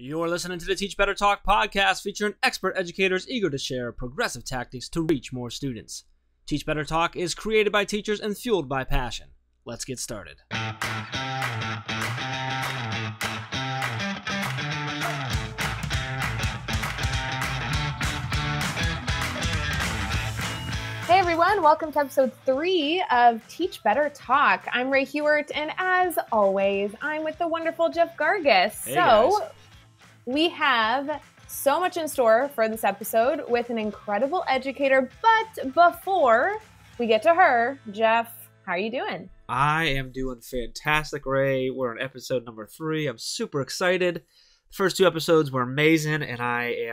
You're listening to the Teach Better Talk podcast featuring expert educators eager to share progressive tactics to reach more students. Teach Better Talk is created by teachers and fueled by passion. Let's get started. Hey everyone, welcome to episode 3 of Teach Better Talk. I'm Ray Hewart, and as always, I'm with the wonderful Jeff Gargis. Hey guys. We have so much in store for this episode with an incredible educator, but before we get to her, Jeff, how are you doing? I am doing fantastic, Ray. We're on episode number 3. I'm super excited. The first 2 episodes were amazing, and I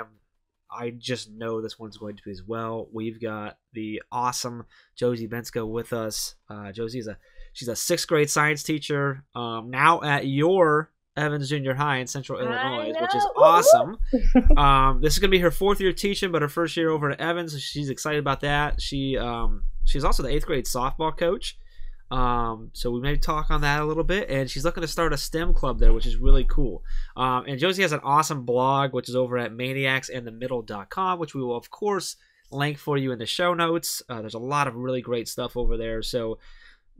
just know this one's going to be as well. We've got the awesome Josie Bensko with us. Josie she's a 6th grade science teacher now at your Evans Junior High in Central Illinois, which is awesome. This is going to be her 4th year teaching, but her first year over at Evans, so she's excited about that. She's also the 8th grade softball coach. So we may talk on that a little bit, and she's looking to start a STEM club there, which is really cool. And Josie has an awesome blog, which is over at maniacsinthemiddle.com, which we will, of course, link for you in the show notes. There's a lot of really great stuff over there. So,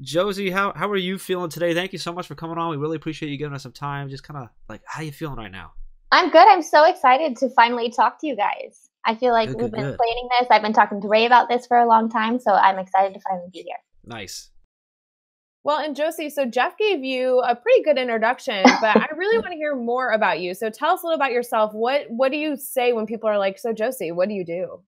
Josie, how are you feeling today? Thank you so much for coming on. We really appreciate you giving us some time. Just kind of like, how are you feeling right now? I'm good. I'm so excited to finally talk to you guys. I feel like we've been planning this. I've been talking to Ray about this for a long time, so I'm excited to finally be here. Nice. Well, and Josie, so Jeff gave you a pretty good introduction, but I really want to hear more about you. So tell us a little about yourself. What do you say when people are like, so Josie, what do you do?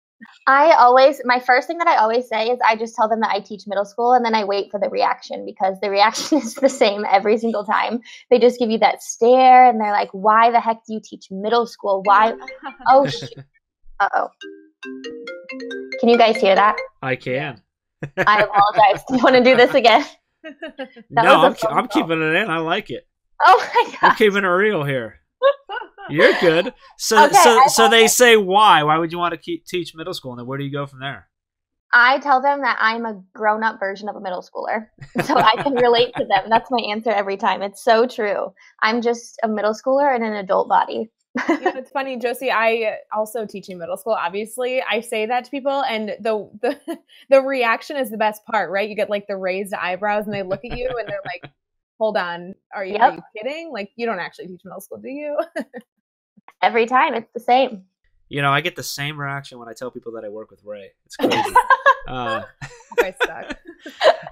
My first thing that I always say is I just tell them that I teach middle school, and then I wait for the reaction, because the reaction is the same every single time. They just give you that stare, and they're like, why the heck do you teach middle school? Why? Oh, shoot. Uh-oh. Can you guys hear that? I can. I apologize. Do you want to do this again? No, I'm keeping it in. I like it. Oh my God. I'm keeping it real here. You're good. So they say why? Why would you want to teach middle school? And then where do you go from there? I tell them that I'm a grown-up version of a middle schooler, so I can relate to them. That's my answer every time. It's so true. I'm just a middle schooler in an adult body. It's funny, Josie, I also teach in middle school. Obviously, I say that to people, and the reaction is the best part, right? You get like the raised eyebrows, and they look at you, and they're like, hold on, are you kidding? Like, you don't actually teach middle school, do you? Every time, it's the same. You know, I get the same reaction when I tell people that I work with Ray. It's crazy. I suck.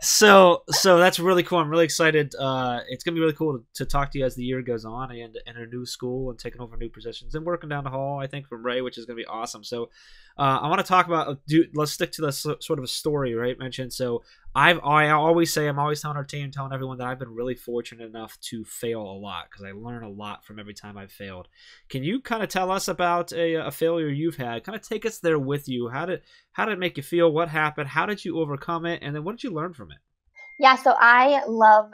So that's really cool. I'm really excited. It's gonna be really cool to talk to you as the year goes on, and in a new school and taking over new positions and working down the hall, I think, from Ray, which is gonna be awesome. So I want to talk about. Let's stick to the sort of a story, right? Mentioned. So I always say, I'm always telling our team, telling everyone that I've been really fortunate enough to fail a lot, because I learn a lot from every time I've failed. Can you kind of tell us about a failure you've had? Kind of take us there with you. How did it make you feel? What happened? How did you overcome it? And then what did you learn from it? Yeah, so I love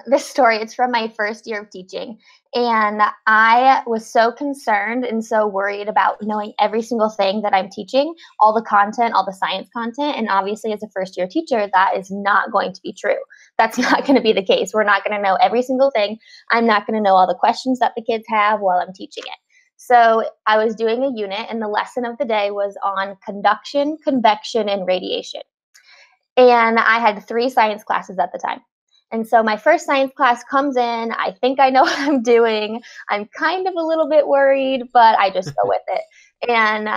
this story. It's from my first year of teaching. And I was so concerned and so worried about knowing every single thing that I'm teaching, all the content, all the science content. And obviously, as a first year teacher, that is not going to be true. That's not going to be the case. We're not going to know every single thing. I'm not going to know all the questions that the kids have while I'm teaching it. So I was doing a unit, and the lesson of the day was on conduction, convection, and radiation. And I had 3 science classes at the time. And so my first science class comes in. I think I know what I'm doing. I'm kind of a little bit worried, but I just go with it. And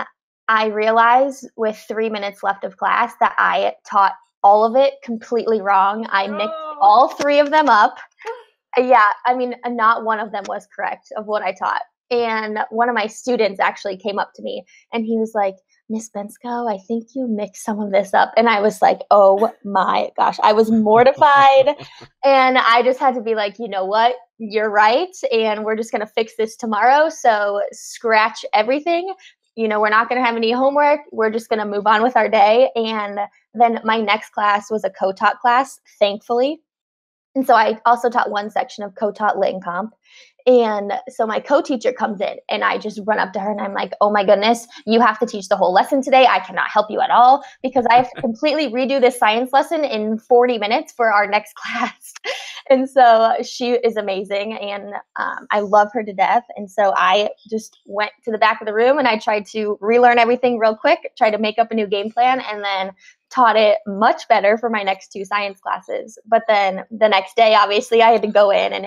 I realized with 3 minutes left of class that I taught all of it completely wrong. I mixed all 3 of them up. Yeah, I mean, not one of them was correct of what I taught. And one of my students actually came up to me, and he was like, Miss Bensko, I think you mixed some of this up. And I was like, oh my gosh, I was mortified. And I just had to be like, you know what? You're right. And we're just going to fix this tomorrow. So scratch everything. You know, we're not going to have any homework. We're just going to move on with our day. And then my next class was a co-taught class, thankfully. And so I also taught one section of co-taught lit and comp. And so my co-teacher comes in and I just run up to her and I'm like, oh my goodness, you have to teach the whole lesson today. I cannot help you at all because I have to completely redo this science lesson in 40 minutes for our next class. And so she is amazing and I love her to death. And so I just went to the back of the room and I tried to relearn everything real quick, try to make up a new game plan, and then taught it much better for my next 2 science classes. But then the next day, obviously, I had to go in and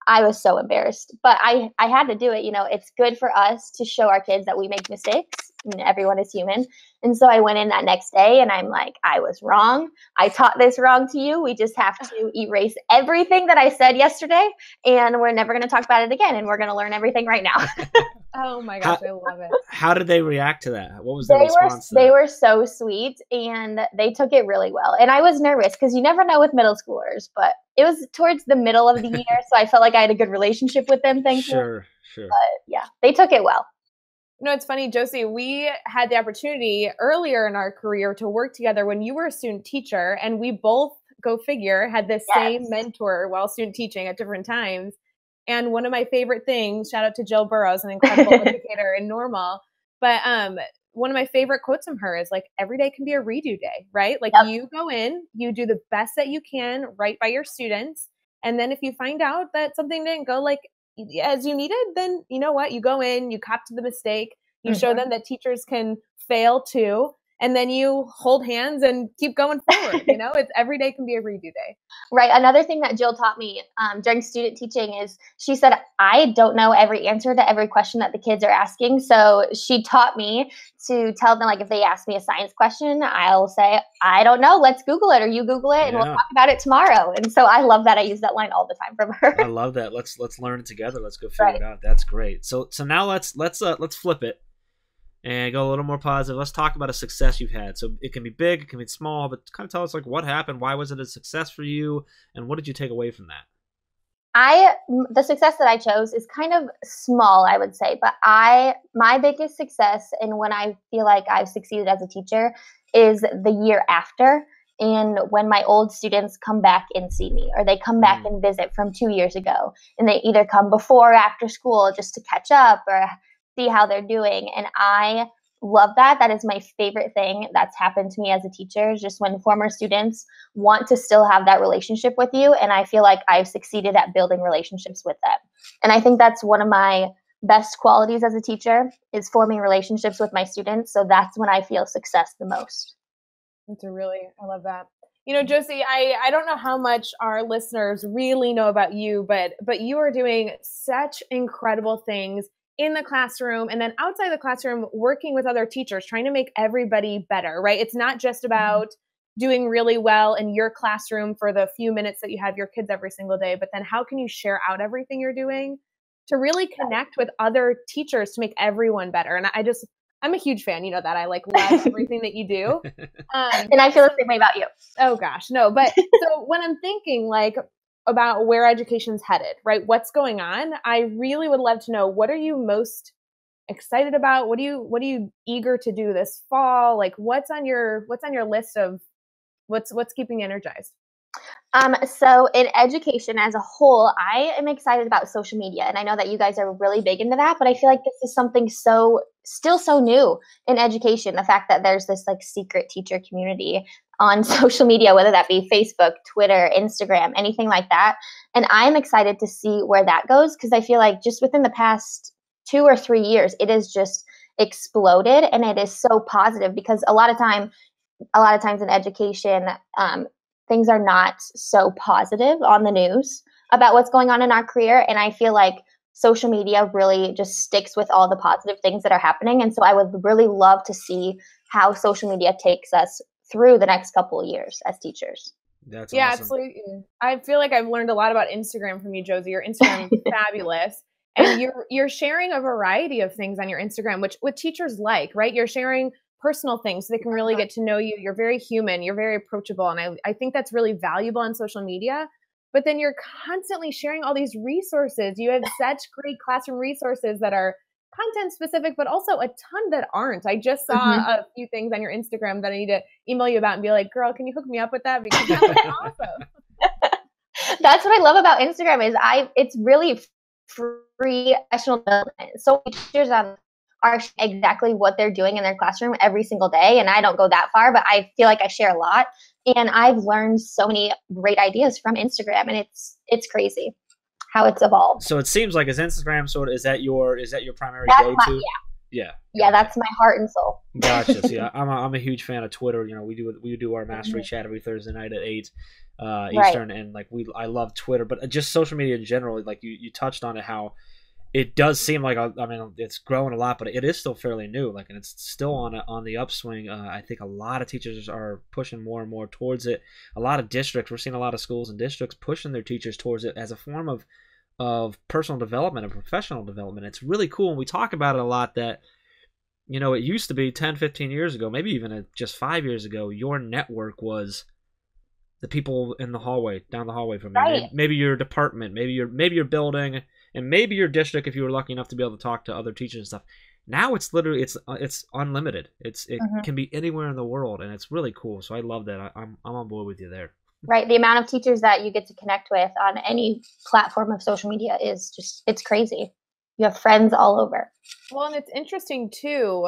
I was so embarrassed, but I had to do it. You know, it's good for us to show our kids that we make mistakes and everyone is human. And so I went in that next day and I'm like, I was wrong. I taught this wrong to you. We just have to erase everything that I said yesterday and we're never going to talk about it again. And we're going to learn everything right now. Oh my gosh, I love it. How did they react to that? What was the response? They were so sweet and they took it really well. And I was nervous because you never know with middle schoolers, but it was towards the middle of the year. So I felt like I had a good relationship with them. Thankfully. Sure. But yeah, they took it well. No, it's funny, Josie, we had the opportunity earlier in our career to work together when you were a student teacher, and we both, go figure, had the same mentor while student teaching at different times. And one of my favorite things, shout out to Jill Burrows, an incredible educator in Normal, but one of my favorite quotes from her is like, every day can be a redo day, right? Like you go in, you do the best that you can right by your students. And then if you find out that something didn't go like as you needed, then you know what, you go in, you cop to the mistake, you show them that teachers can fail too, and then you hold hands and keep going forward. You know, it's every day can be a redo day. Right. Another thing that Jill taught me during student teaching is she said, I don't know every answer to every question that the kids are asking. So she taught me to tell them, like, if they ask me a science question, I'll say, I don't know. Let's Google it, or you Google it and we'll talk about it tomorrow. And so I love that. I use that line all the time from her. I love that. Let's learn it together. Let's go figure it out. That's great. So now let's flip it and go a little more positive. Let's talk about a success you've had. So it can be big, it can be small, but kind of tell us like what happened, why was it a success for you, and what did you take away from that? The success that I chose is kind of small, I would say, but my biggest success and when I feel like I've succeeded as a teacher is the year after. And when my old students come back and see me, or they come back and visit from 2 years ago, and they either come before or after school just to catch up or see how they're doing. And I love that. That is my favorite thing that's happened to me as a teacher, is just when former students want to still have that relationship with you. And I feel like I've succeeded at building relationships with them. And I think that's one of my best qualities as a teacher, is forming relationships with my students. So that's when I feel success the most. I love that. You know, Josie, I don't know how much our listeners really know about you, but you are doing such incredible things in the classroom and then outside the classroom, working with other teachers, trying to make everybody better, right? It's not just about doing really well in your classroom for the few minutes that you have your kids every single day, but then how can you share out everything you're doing to really connect with other teachers to make everyone better? And I'm a huge fan. You know that I love everything that you do. And I feel the same way about you. Oh gosh, no. But so when I'm thinking like about where education's headed, right? What's going on? I really would love to know, what are you most excited about? What are you eager to do this fall? Like what's on your list of what's keeping you energized? So in education as a whole, I am excited about social media. And I know that you guys are really big into that, but I feel like this is something still so new in education. The fact that there's this like secret teacher community on social media, whether that be Facebook, Twitter, Instagram, anything like that. And I'm excited to see where that goes, because I feel like just within the past 2 or 3 years, it has just exploded, and it is so positive, because a lot of times in education, things are not so positive on the news about what's going on in our career. And I feel like social media really just sticks with all the positive things that are happening. And so I would really love to see how social media takes us through the next couple of years as teachers. That's awesome. Absolutely. I feel like I've learned a lot about Instagram from you, Josie. Your Instagram is fabulous. And you're sharing a variety of things on your Instagram, which what teachers like, right? You're sharing personal things so they can really get to know you. You're very human. You're very approachable. And I think that's really valuable on social media. But then you're constantly sharing all these resources. You have such great classroom resources that are content specific, but also a ton that aren't. I just saw a few things on your Instagram that I need to email you about and be like, girl, can you hook me up with that? Because that's awesome. That's what I love about Instagram is it's really free professional development. So many teachers are exactly what they're doing in their classroom every single day. And I don't go that far, but I feel like I share a lot. And I've learned so many great ideas from Instagram, and it's crazy how it's evolved. So it seems like, is Instagram is that your primary go-to? Yeah. Yeah, that's my heart and soul. Gotcha. See, I'm a huge fan of Twitter. You know, we do our mastery chat every Thursday night at 8 Eastern, and like I love Twitter, but just social media in general. Like you touched on it, how it does seem like, I mean, it's growing a lot, but it is still fairly new. Like, and it's still on the upswing. I think a lot of teachers are pushing more and more towards it. A lot of districts, we're seeing a lot of schools and districts pushing their teachers towards it as a form of personal development and professional development. It's really cool, and we talk about it a lot that, you know, it used to be 10, 15 years ago, maybe even just 5 years ago, your network was the people in the hallway, down the hallway from you. Right. Maybe your department, maybe your building, and maybe your district if you were lucky enough to be able to talk to other teachers and stuff. Now it's literally it's unlimited. It can be anywhere in the world, and it's really cool. So I love that. I'm on board with you there. Right. The amount of teachers that you get to connect with on any platform of social media is just, it's crazy. You have friends all over. Well, and it's interesting too,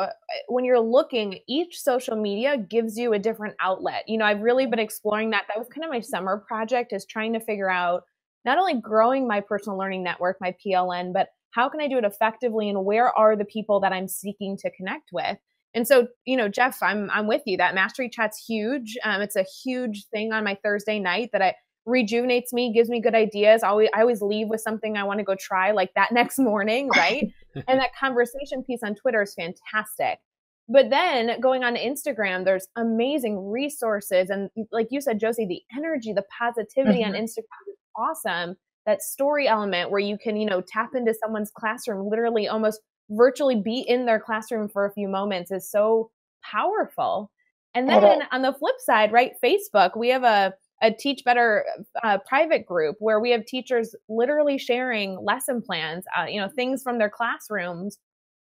when you're looking, each social media gives you a different outlet. You know, I've really been exploring that. That was kind of my summer project, is trying to figure out not only growing my personal learning network, my PLN, but how can I do it effectively, and where are the people that I'm seeking to connect with? And so, you know, Jeff, I'm with you. That mastery chat's huge. It's a huge thing on my Thursday night that rejuvenates me, gives me good ideas. I always leave with something I want to go try like that next morning, right? And that conversation piece on Twitter is fantastic. But then going on Instagram, there's amazing resources. And like you said, Josie, the energy, the positivity on Instagram is awesome. That story element where you can, you know, tap into someone's classroom, literally almost virtually be in their classroom for a few moments, is so powerful. And then on the flip side, right, Facebook, we have a Teach Better private group where we have teachers literally sharing lesson plans, you know, things from their classrooms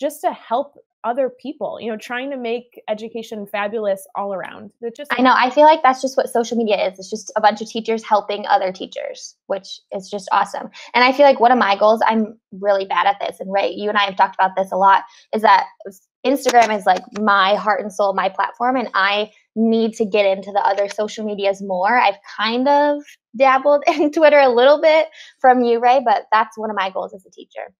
just to help other people, you know, trying to make education fabulous all around. I know. I feel like that's just what social media is. It's just a bunch of teachers helping other teachers, which is just awesome. And I feel like one of my goals, I'm really bad at this, and Ray, you and I have talked about this a lot, is that Instagram is like my heart and soul, my platform, and I need to get into the other social medias more. I've kind of dabbled in Twitter a little bit from you, Ray, but that's one of my goals as a teacher.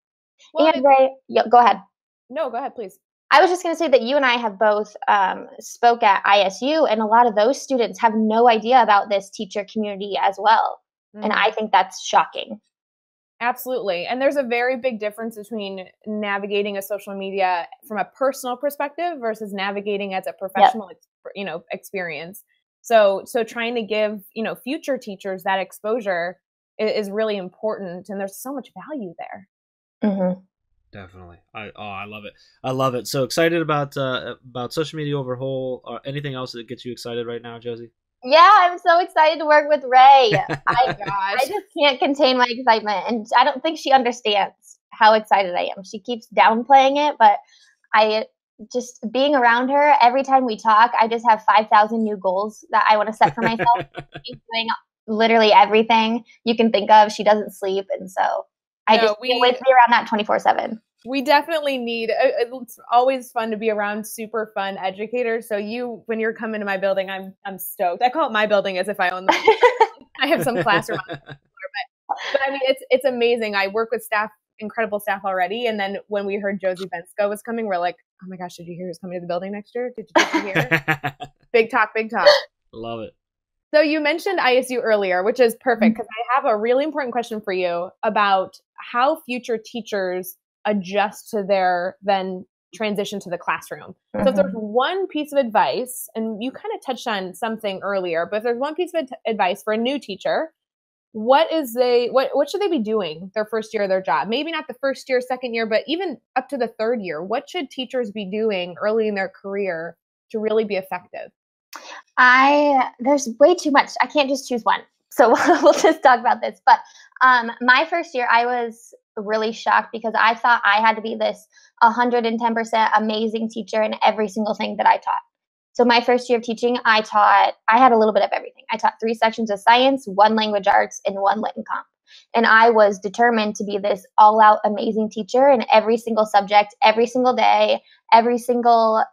Well, and Ray, go ahead. No, go ahead, please. I was just going to say that you and I have both spoke at ISU, and a lot of those students have no idea about this teacher community as well. And I think that's shocking. Absolutely. And there's a very big difference between navigating a social media from a personal perspective versus navigating as a professional experience. So trying to give, you know, future teachers that exposure is really important. And there's so much value there. Mm-hmm. Definitely. I love it. I love it. So excited about social media overhaul. Anything else that gets you excited right now, Josie? Yeah, I'm so excited to work with Ray. I just can't contain my excitement, and I don't think she understands how excited I am. She keeps downplaying it, but I just, being around her, every time we talk, I just have 5,000 new goals that I want to set for myself. She's doing literally everything you can think of. She doesn't sleep, and so I just can't wait to be around that 24/7. We definitely need, it's always fun to be around super fun educators. So when you're coming to my building, I'm stoked. I call it my building as if I own them. I have some classroom on the floor, but I mean, it's amazing. I work with incredible staff already. And then when we heard Josie Bensko was coming, we're like, oh my gosh, did you hear who's coming to the building next year? Did you hear? Big talk, big talk. Love it. So you mentioned ISU earlier, which is perfect because I have a really important question for you about how future teachers adjust to their then transition to the classroom. So if there's one piece of advice, and you kind of touched on something earlier, but if there's one piece of advice for a new teacher, what should they be doing their first year of their job? Maybe not the first year, second year, but even up to the third year. What should teachers be doing early in their career to really be effective? There's way too much. I can't just choose one. So we'll just talk about this. But my first year, I was really shocked because I thought I had to be this 110% amazing teacher in every single thing that I taught. So my first year of teaching, I had a little bit of everything. I taught 3 sections of science, 1 language arts, and 1 lit and comp. And I was determined to be this all out amazing teacher in every single subject, every single day, every single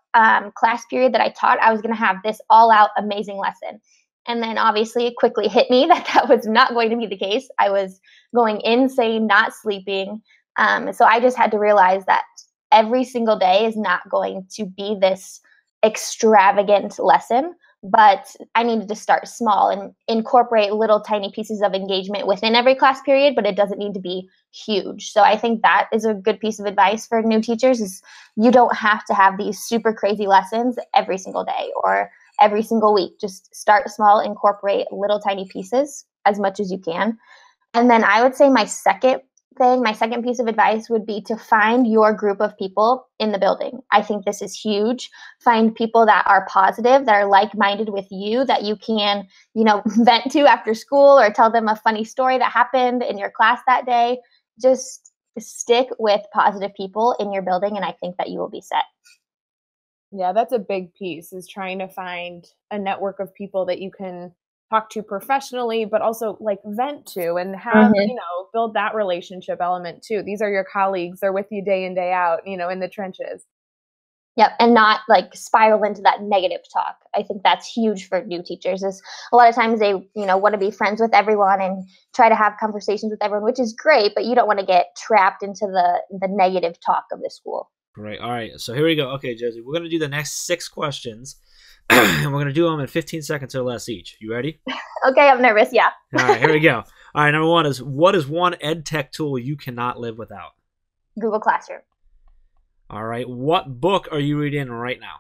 class period that I taught. I was going to have this all out amazing lesson. And then obviously it quickly hit me that that was not going to be the case. I was going insane, not sleeping. So I just had to realize that every single day is not going to be this extravagant lesson, but I needed to start small and incorporate little tiny pieces of engagement within every class period, but it doesn't need to be huge. So I think that is a good piece of advice for new teachers is you don't have to have these super crazy lessons every single day or every single week. Just start small, incorporate little tiny pieces as much as you can. And then I would say my second piece of advice would be to find your group of people in the building. I think this is huge. Find people that are positive, that are like-minded with you, that you can, vent to after school or tell them a funny story that happened in your class that day. Just stick with positive people in your building, and I think that you will be set. Yeah, that's a big piece, is trying to find a network of people that you can talk to professionally, but also like vent to and have, build that relationship element too. These are your colleagues. They're with you day in, day out, in the trenches. Yep. And not like spiral into that negative talk. I think that's huge for new teachers is a lot of times they, want to be friends with everyone and try to have conversations with everyone, which is great, but you don't want to get trapped into the negative talk of the school. Great. All right. So here we go. Okay, Josie, we're going to do the next 6 questions. And we're going to do them in 15 seconds or less each. You ready? Okay, I'm nervous. Yeah. All right, here we go. All right, number 1 is, what is one ed tech tool you cannot live without? Google Classroom. All right, what book are you reading right now?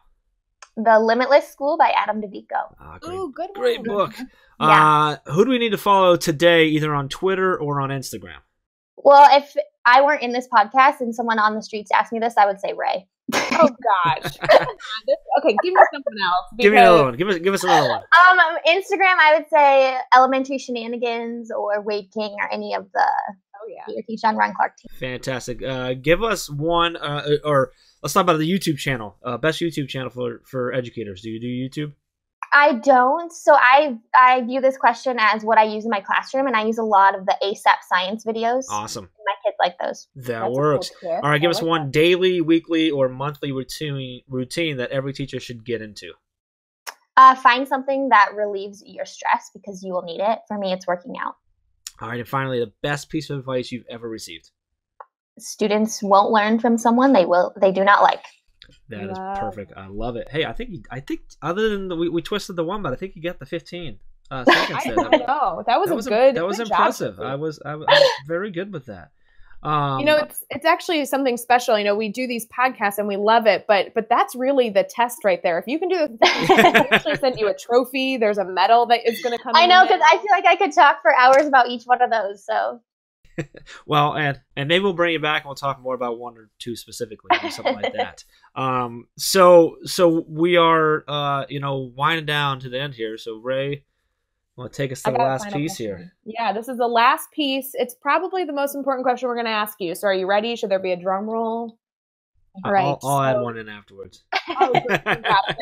The Limitless School by Adam DeVico. Ooh, good one. Great book. Yeah. Who do we need to follow today, either on Twitter or on Instagram? Well, if I weren't in this podcast and someone on the streets asked me this, I would say Ray. Oh gosh. Okay, give me someone else. Give me another one. Give us another one. Instagram, I would say Elementary Shenanigans or Wade King or any of the teach on Ron Clark team. Fantastic. Give us one, or let's talk about the YouTube channel. Best YouTube channel for educators. Do you do YouTube? I don't. So I view this question as what I use in my classroom, and I use a lot of the ASAP science videos. Awesome. My kids like those. That works. All right, give us one daily, weekly, or monthly routine that every teacher should get into. Find something that relieves your stress because you will need it. For me, it's working out. All right, and finally, the best piece of advice you've ever received. Students won't learn from someone they do not like. That is perfect. I love it. Hey, I think other than we twisted the one, but I think you got the 15 seconds there. I know. That was good. That was good impressive. Job. I was very good with that. It's actually something special. We do these podcasts and we love it, but that's really the test right there. If you can do it, I actually send you a trophy. There's a medal that is going to come. I know, because I feel like I could talk for hours about each one of those. So. Well, and maybe we'll bring you back and we'll talk more about one or two specifically, or something like that. So we are, winding down to the end here. So Ray, want to take us to the last piece here? Yeah, this is the last piece. It's probably the most important question we're going to ask you. So are you ready? Should there be a drum roll? All right. I'll add one in afterwards. That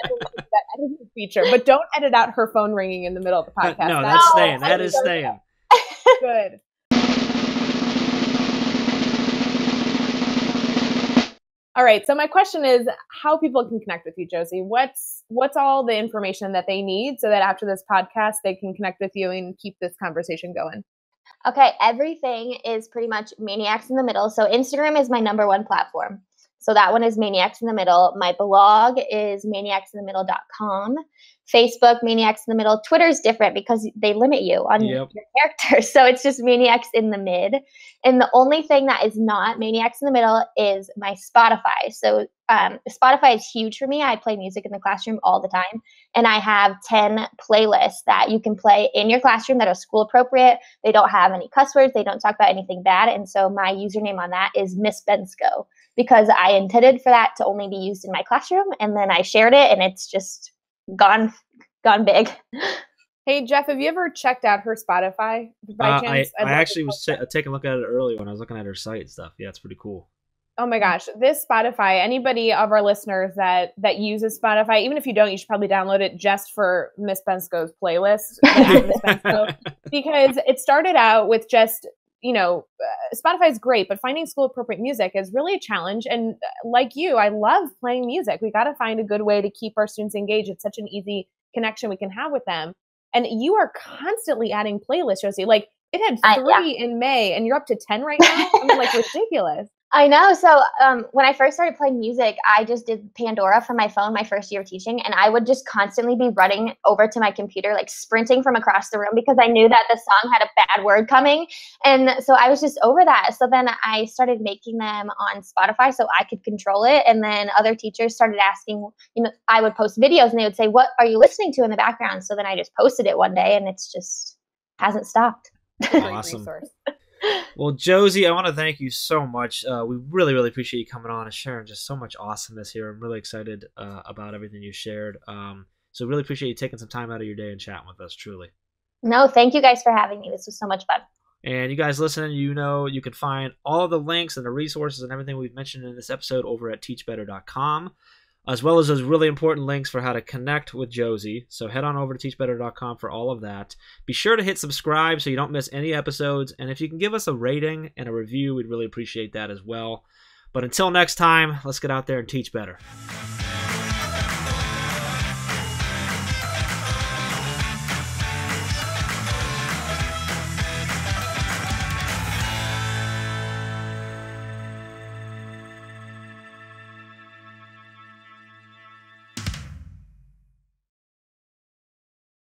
feature, but don't edit out her phone ringing in the middle of the podcast. No, that's staying. That is staying. Good. All right. So my question is how people can connect with you, Josie. What's all the information that they need so that after this podcast, they can connect with you and keep this conversation going? Okay. Everything is pretty much Maniacs in the Middle. So Instagram is my number one platform. So that one is Maniacs in the Middle. My blog is maniacsinthemiddle.com. Facebook, Maniacs in the Middle. Twitter is different because they limit you on your character. So it's just Maniacs in the Mid. And the only thing that is not Maniacs in the Middle is my Spotify. So Spotify is huge for me. I play music in the classroom all the time. And I have 10 playlists that you can play in your classroom that are school appropriate. They don't have any cuss words. They don't talk about anything bad. And so my username on that is Miss Bensko, because I intended for that to only be used in my classroom. And then I shared it and it's just gone big. Hey, Jeff, have you ever checked out her Spotify by chance? I actually was taking a look at it earlier when I was looking at her site and stuff. Yeah, it's pretty cool. Oh my gosh. This Spotify, anybody of our listeners that uses Spotify, even if you don't, you should probably download it just for Miss Bensko's playlist. Miss Bensko, because it started out with just Spotify is great, but finding school appropriate music is really a challenge. And like you, I love playing music. We got to find a good way to keep our students engaged. It's such an easy connection we can have with them. And you are constantly adding playlists, Josie. Like it had 3 in May and you're up to 10 right now. I mean, like ridiculous. I know. So when I first started playing music, I just did Pandora from my phone my first year of teaching. And I would just constantly be running over to my computer, like sprinting from across the room because I knew that the song had a bad word coming. And so I was just over that. So then I started making them on Spotify so I could control it. And then other teachers started asking, I would post videos and they would say, what are you listening to in the background? So then I just posted it one day and it's just hasn't stopped. Awesome. Well, Josie, I want to thank you so much. We really, really appreciate you coming on and sharing just so much awesomeness here. I'm really excited about everything you shared. So really appreciate you taking some time out of your day and chatting with us, truly. No, thank you guys for having me. This was so much fun. And you guys listening, you can find all of the links and the resources and everything we've mentioned in this episode over at teachbetter.com. As well as those really important links for how to connect with Josie. So head on over to teachbetter.com for all of that. Be sure to hit subscribe so you don't miss any episodes. And if you can give us a rating and a review, we'd really appreciate that as well. But until next time, let's get out there and teach better.